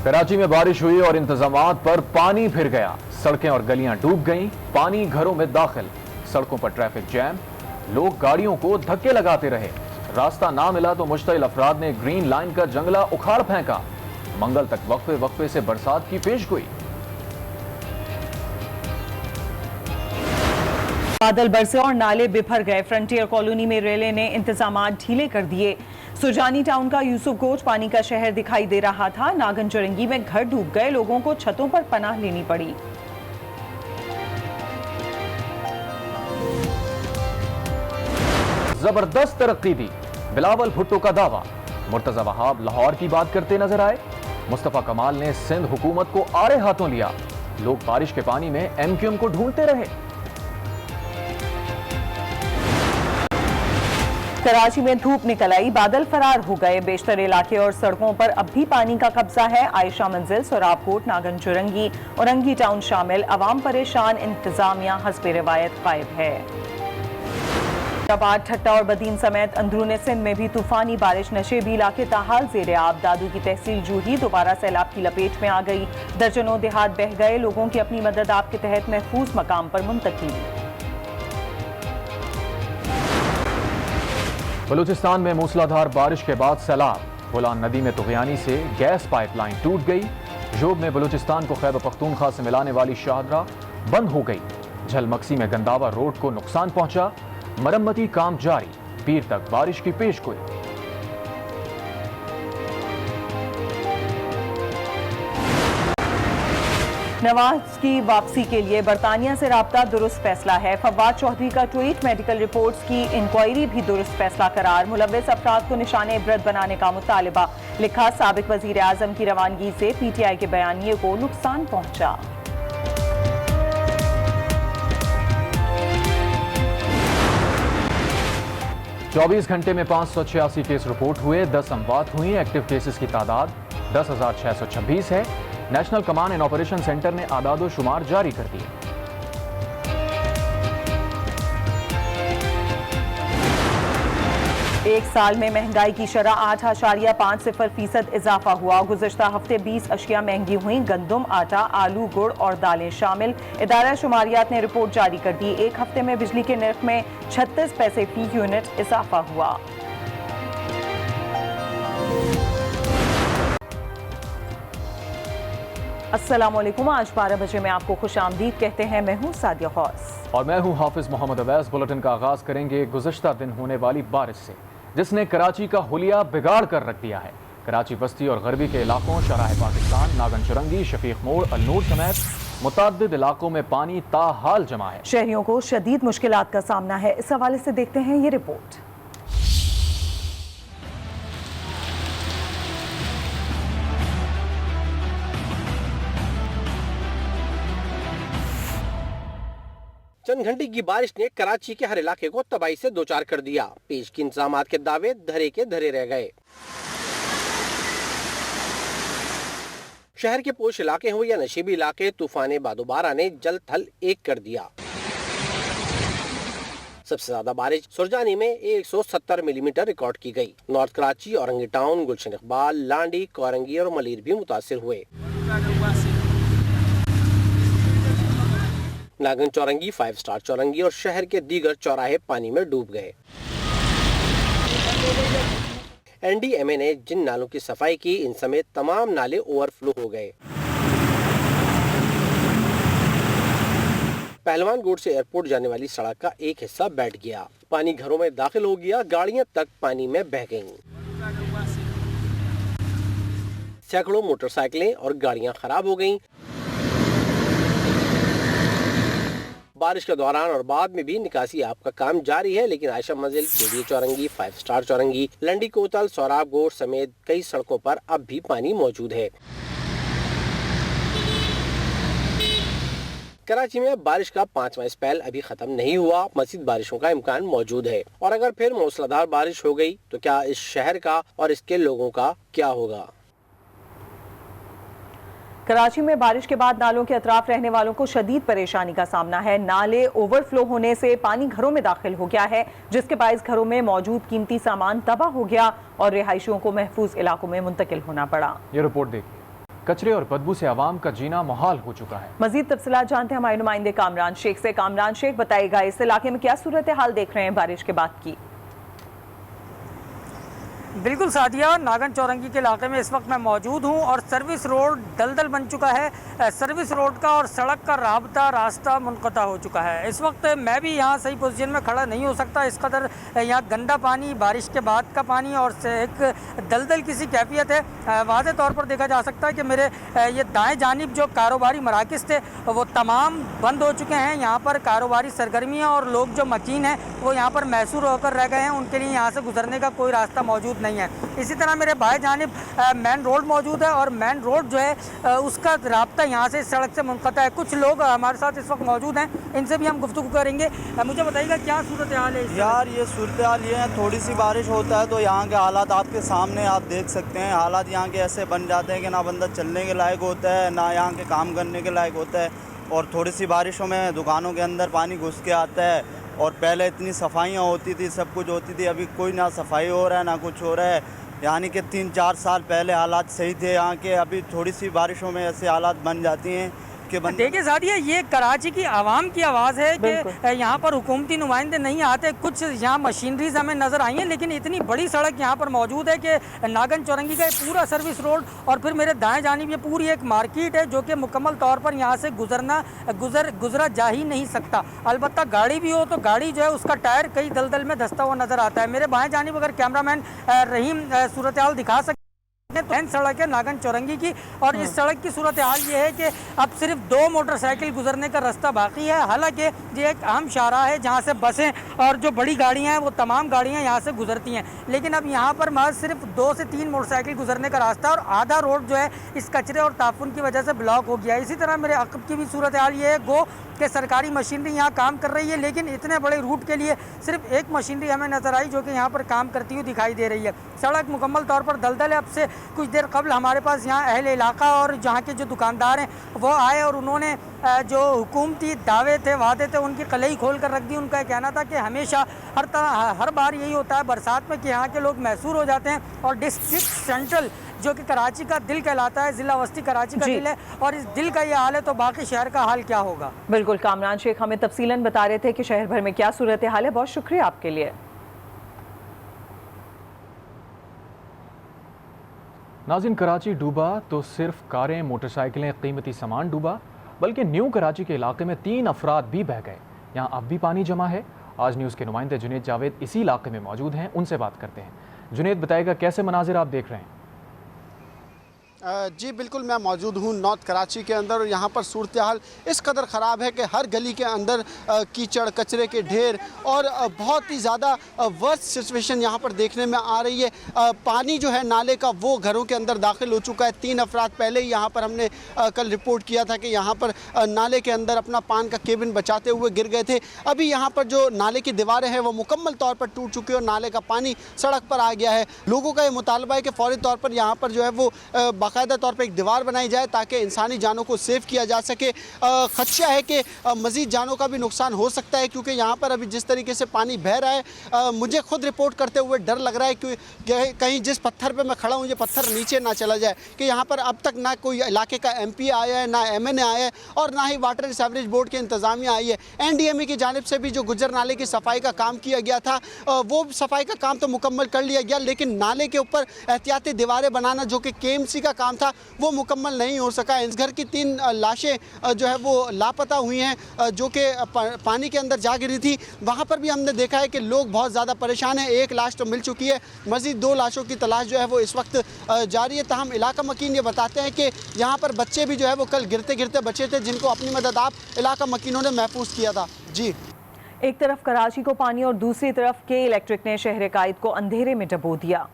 कराची में बारिश हुई और इंतजामात पर पानी फिर गया। सड़कें और गलियां डूब गईं, पानी घरों में दाखिल, सड़कों पर ट्रैफिक जैम, लोग गाड़ियों को धक्के लगाते रहे। रास्ता ना मिला तो मुश्तिल अफराद ने ग्रीन लाइन का जंगला उखाड़ फेंका। मंगल तक वक्फे वक्फे से बरसात की पेशगोई। बादल बरसे और नाले बिफर गए। फ्रंटियर कॉलोनी में रेलवे ने इंतजामात ढीले कर दिए। सुजानी टाउन का यूसुफ कोच पानी का शहर दिखाई दे रहा था। नागन चुरंगी में घर डूब गए, लोगों को छतों पर पनाह लेनी पड़ी। जबरदस्त तरक्की दी, बिलावल भुट्टो का दावा। मुर्तजा वहाब लाहौर की बात करते नजर आए। मुस्तफा कमाल ने सिंध हुकूमत को आड़े हाथों लिया। लोग बारिश के पानी में एमक्यूएम को ढूंढते रहे। कराची में धूप निकल आई, बादल फरार हो गए। बेशतर इलाके और सड़कों पर अब भी पानी का कब्जा है। आयशा मंजिल, सोराबकोट, नागन चुरंगी, औरंगी टाउन शामिल। अवाम परेशान, इंतजामिया हस्बे रिवायत गायब है। फैसलाबाद, ठट्टा और बदीन समेत अंदरूनी सिंध में भी तूफानी बारिश। नशेबी इलाके ताहाल जेर आब। दादू की तहसील जूही दोबारा सैलाब की लपेट में आ गई। दर्जनों देहात बह गए, लोगों की अपनी मदद आप के तहत महफूज मकाम पर मुंतकिल। बलूचिस्तान में मूसलाधार बारिश के बाद सैलाब। बोलान नदी में तुगयानी से गैस पाइपलाइन टूट गई। जोब में बलूचिस्तान को खैबर पख्तूनख्वा से मिलाने वाली शाहदरा बंद हो गई। झलमक्सी में गंदावा रोड को नुकसान पहुंचा, मरम्मती काम जारी। पीर तक बारिश की पेशगोई। नवाज की वापसी के लिए बरतानिया से राब्ता दुरुस्त फैसला है। फवाद चौधरी का ट्वीट, मेडिकल रिपोर्ट्स की इंक्वायरी भी दुरुस्त फैसला करार। मुलव्विस अफराद को निशाने इबरत बनाने का मुतालिबा। लिखा, साबिक वजीर आजम की रवानगी से पीटीआई के बयानिए को नुकसान पहुंचा। चौबीस घंटे में 586 केस रिपोर्ट हुए, 10 अमवात हुई। एक्टिव केसेस की तादाद 10,626 है। National command and operation centre ने आदादो शुमार जारी कर दिए। एक साल में महंगाई की शरह 8.50% इजाफा हुआ। गुज़श्ता हफ्ते 20 अशिया महंगी हुई। गंदम, आटा, आलू, गुड़ और दालें शामिल। इदारा शुमारियात ने रिपोर्ट जारी कर दी। एक हफ्ते में बिजली के निर्ख में 36 पैसे फी यूनिट इजाफा हुआ। अस्सलाम वालेकुम। आज 12 बजे में आपको खुश आमदीद कहते हैं। मैं हूँ सादिया खौस और मैं हूँ हाफिज मोहम्मद अवैस। बुलेटिन का आगाज करेंगे गुज़श्ता दिन होने वाली बारिश से, जिसने कराची का हुलिया बिगाड़ कर रख दिया है। कराची बस्ती और गरबी के इलाकों, शराह पाकिस्तान, नागन चुरंगी, शफीक मोड़, अल-नूर समेत मुतअद्दिद इलाकों में पानी ताहाल जमा है। शहरियों को शदीद मुश्किलात का सामना है। इस हवाले से देखते हैं ये रिपोर्ट। चंद घंटे की बारिश ने कराची के हर इलाके को तबाही से दो चार कर दिया। पेश की इंतजामात के दावे धरे के धरे रह गए। शहर के पोश इलाके हो या नशीबी इलाके, तूफान बादोबारा ने जल थल एक कर दिया। सबसे ज्यादा बारिश सुरजानी में 170 मिलीमीटर रिकॉर्ड की गई। नॉर्थ कराची, औरंगी टाउन, गुलशन इकबाल, लांडी, कोरंगी और मलीर भी मुतासिर हुए। नागन चौरंगी, 5 स्टार चौरंगी और शहर के दीगर चौराहे पानी में डूब गए। एनडीएमए ने जिन नालों की सफाई की, इन समेत तमाम नाले ओवरफ्लो हो गए। पहलवान गोड से एयरपोर्ट जाने वाली सड़क का एक हिस्सा बैठ गया। पानी घरों में दाखिल हो गया, गाड़ियां तक पानी में बह गईं। सैकड़ों मोटरसाइकिलें और गाड़ियां खराब हो गईं। बारिश के दौरान और बाद में भी निकासी आपका काम जारी है, लेकिन आयशा मंजिल, केडी चौरंगी, 5 स्टार चौरंगी, लंडी कोतल, सोराब गोड समेत कई सड़कों पर अब भी पानी मौजूद है। कराची में बारिश का 5वां स्पेल अभी खत्म नहीं हुआ। मज़ीद बारिशों का इम्कान मौजूद है और अगर फिर मूसलाधार बारिश हो गई तो क्या इस शहर का और इसके लोगों का क्या होगा। कराची में बारिश के बाद नालों के अतराफ रहने वालों को शदीद परेशानी का सामना है। नाले ओवरफ्लो होने से पानी घरों में दाखिल हो गया है, जिसके बायस घरों में मौजूद कीमती सामान तबाह हो गया और रिहायशियों को महफूज इलाकों में मुंतकिल होना पड़ा। ये रिपोर्ट देखिए। कचरे और बदबू से आवाम का जीना मुहाल हो चुका है। मजीद तफसीलात जानते हैं हमारे नुमाइंदे कामरान शेख से। कामरान शेख, बताएगा इस इलाके में क्या सूरत हाल देख रहे हैं बारिश के बाद की? बिल्कुल सादिया, नागन चौरंगी के इलाके में इस वक्त मैं मौजूद हूं और सर्विस रोड दलदल बन चुका है। सर्विस रोड का और सड़क का रास्ता मुनक़ता हो चुका है। इस वक्त मैं भी यहां सही पोजीशन में खड़ा नहीं हो सकता, इस कदर यहां गंदा पानी, बारिश के बाद का पानी और एक दलदल की सी कैफियत है। वाज़े तौर पर देखा जा सकता है कि मेरे ये दाएँ जानिब जो कारोबारी मराकज़ थे वो तमाम बंद हो चुके हैं। यहाँ पर कारोबारी सरगर्मियाँ और लोग जो मकीन हैं वो यहाँ पर मैसूर होकर रह गए हैं, उनके लिए यहाँ से गुजरने का कोई रास्ता मौजूद नहीं है। इसी तरह मेरे बाएं जानिब मेन रोड मौजूद है और मेन रोड जो है उसका रास्ता यहाँ से सड़क से मुनक़ता है। कुछ लोग हमारे साथ इस वक्त मौजूद हैं, इनसे भी हम गुफ्तगू करेंगे। मुझे बताइएगा क्या सूरत हाल है? यार ये सूरत हाल ये है, थोड़ी सी बारिश होता है तो यहाँ के हालात आपके सामने आप देख सकते हैं। हालात यहाँ के ऐसे बन जाते हैं कि ना बंदा चलने के लायक होता है, ना यहाँ के काम करने के लायक होता है। और थोड़ी सी बारिशों में दुकानों के अंदर पानी घुस के आता है। और पहले इतनी सफाइयाँ होती थी, सब कुछ होती थी, अभी कोई ना सफाई हो रहा है ना कुछ हो रहा है। यानी कि 3-4 साल पहले हालात सही थे यहाँ के, अभी थोड़ी सी बारिशों में ऐसे हालात बन जाती हैं कि देखिए सादिया, ये कराची की आवाम की आवाज़ है कि यहाँ पर हुकूमती नुमाइंदे नहीं आते। कुछ यहाँ मशीनरीज हमें नज़र आई हैं, लेकिन इतनी बड़ी सड़क यहाँ पर मौजूद है कि नागन चौरंगी का पूरा सर्विस रोड और फिर मेरे दाएं जानिब ये पूरी एक मार्केट है जो कि मुकम्मल तौर पर यहाँ से गुजरा जा ही नहीं सकता। अलबत्ता गाड़ी भी हो तो गाड़ी जो है उसका टायर कई दलदल में धंसता हुआ नज़र आता है। मेरे बाएं जानिब अगर कैमरामैन रहीम सूरत हाल दिखा सकते मेन सड़क है नागन चौरंगी की, और इस सड़क की सूरत हाल ये है कि अब सिर्फ 2 मोटरसाइकिल गुजरने का रास्ता बाकी है। हालांकि ये एक अहम शाहराह है जहाँ से बसें और जो बड़ी गाड़ियाँ हैं वो तमाम गाड़ियाँ यहाँ से गुजरती हैं, लेकिन अब यहाँ पर महज सिर्फ 2 से 3 मोटरसाइकिल गुजरने का रास्ता और आधा रोड जो है इस कचरे और ताफुन की वजह से ब्लॉक हो गया है। इसी तरह मेरे अक़ब की भी सूरत हाल ये है गो कि सरकारी मशीनरी यहाँ काम कर रही है, लेकिन इतने बड़े रूट के लिए सिर्फ एक मशीनरी हमें नज़र आई जो कि यहाँ पर काम करती हुई दिखाई दे रही है। सड़क मुकम्मल तौर पर दलदल है। अब से कुछ देर कबल हमारे पास यहाँ अहले इलाका और जहाँ के जो दुकानदार हैं वो आए और उन्होंने जो हुकूमती दावे थे, वादे थे, उनकी कलई खोल कर रख दी। उनका कहना था कि हमेशा हर बार यही होता है बरसात में कि यहाँ के लोग मैसूर हो जाते हैं और डिस्ट्रिक्ट सेंट्रल जो कि कराची का दिल कहलाता है, ज़िला वस्ती कराची का दिल है, और इस दिल का ये हाल है तो बाकी शहर का हाल क्या होगा? बिल्कुल, कामरान शेख हमें तफसीलन बता रहे थे कि शहर भर में क्या सूरत हाल है। बहुत शुक्रिया आपके लिए। नाज़रीन, कराची डूबा तो सिर्फ कारें, मोटरसाइकिलें, कीमती सामान डूबा, बल्कि न्यू कराची के इलाके में 3 अफराद भी बह गए। यहाँ अब भी पानी जमा है। आज न्यूज़ के नुमाइंदे जुनेद जावेद इसी इलाके में मौजूद हैं, उनसे बात करते हैं। जुनेद, बताएगा कैसे मनाजिर आप देख रहे हैं? जी बिल्कुल, मैं मौजूद हूँ नॉर्थ कराची के अंदर और यहाँ पर सूरत हाल इस कदर ख़राब है कि हर गली के अंदर कीचड़, कचरे के ढेर और बहुत ही ज़्यादा वर्स्ट सिचुएशन यहाँ पर देखने में आ रही है। पानी जो है नाले का वो घरों के अंदर दाखिल हो चुका है। 3 अफराद पहले ही यहाँ पर हमने कल रिपोर्ट किया था कि यहाँ पर नाले के अंदर अपना पान का केबिन बचाते हुए गिर गए थे। अभी यहाँ पर जो नाले की दीवारें हैं वो मुकम्मल तौर पर टूट चुकी है और नाले का पानी सड़क पर आ गया है। लोगों का ये मुतालबा है कि फ़ौरी तौर पर यहाँ पर जो है वो बाकायदा तौर पर एक दीवार बनाई जाए ताकि इंसानी जानों को सेव किया जा सके। खदशा है कि मज़ीद जानों का भी नुकसान हो सकता है क्योंकि यहाँ पर अभी जिस तरीके से पानी बह रहा है मुझे खुद रिपोर्ट करते हुए डर लग रहा है कि कहीं जिस पत्थर पे मैं खड़ा हूँ ये पत्थर नीचे ना चला जाए। कि यहाँ पर अब तक ना कोई इलाके का MP आया है, ना MNA आया है और ना ही वाटर सीवरेज बोर्ड के इंतज़ामिया आई है। NDMA की जानिब से भी जो गुजर नाले की सफाई का काम किया गया था वो सफाई का काम तो मुकम्मल कर लिया गया, लेकिन नाले के ऊपर एहतियाती दीवारें बनाना जो कि KMC का काम था वो मुकम्मल नहीं हो सका। इस घर की 3 लाशें जो है वो लापता हुई हैं जो कि पानी के अंदर जा गिरी थी। वहाँ पर भी हमने देखा है कि लोग बहुत ज़्यादा परेशान हैं। 1 लाश तो मिल चुकी है, मज़ीद 2 लाशों की तलाश जो है वो इस वक्त जारी है। ताहम इलाका मकीन ये बताते हैं कि यहाँ पर बच्चे भी जो है वो कल गिरते गिरते बचे थे जिनको अपनी मदद आप इलाका मकीनों ने महफूज किया था। जी, एक तरफ कराची को पानी और दूसरी तरफ के इलेक्ट्रिक ने शहर कायद को अंधेरे में डुबो दिया।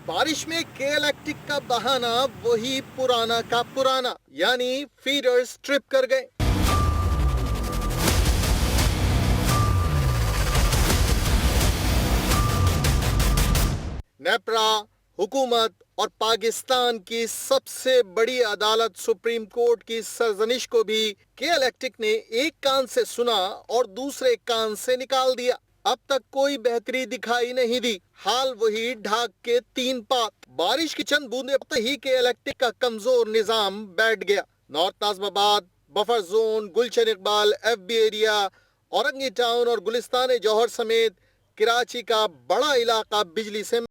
बारिश में के इलेक्ट्रिक का बहाना वही पुराना का पुराना, यानी फीडर्स ट्रिप कर गए। नेपरा, हुकूमत और पाकिस्तान की सबसे बड़ी अदालत सुप्रीम कोर्ट की सरजनिश को भी के इलेक्ट्रिक ने एक कान से सुना और दूसरे कान से निकाल दिया। अब तक कोई बेहतरी दिखाई नहीं दी। हाल वही ढाक के 3 पात। बारिश की चंद बूंदे ही के इलेक्ट्रिक का कमजोर निजाम बैठ गया। North Nazimabad, buffer zone, Gulshan Iqbal, FB area, Orangi town और गुलिस्तान जौहर समेत कराची का बड़ा इलाका बिजली से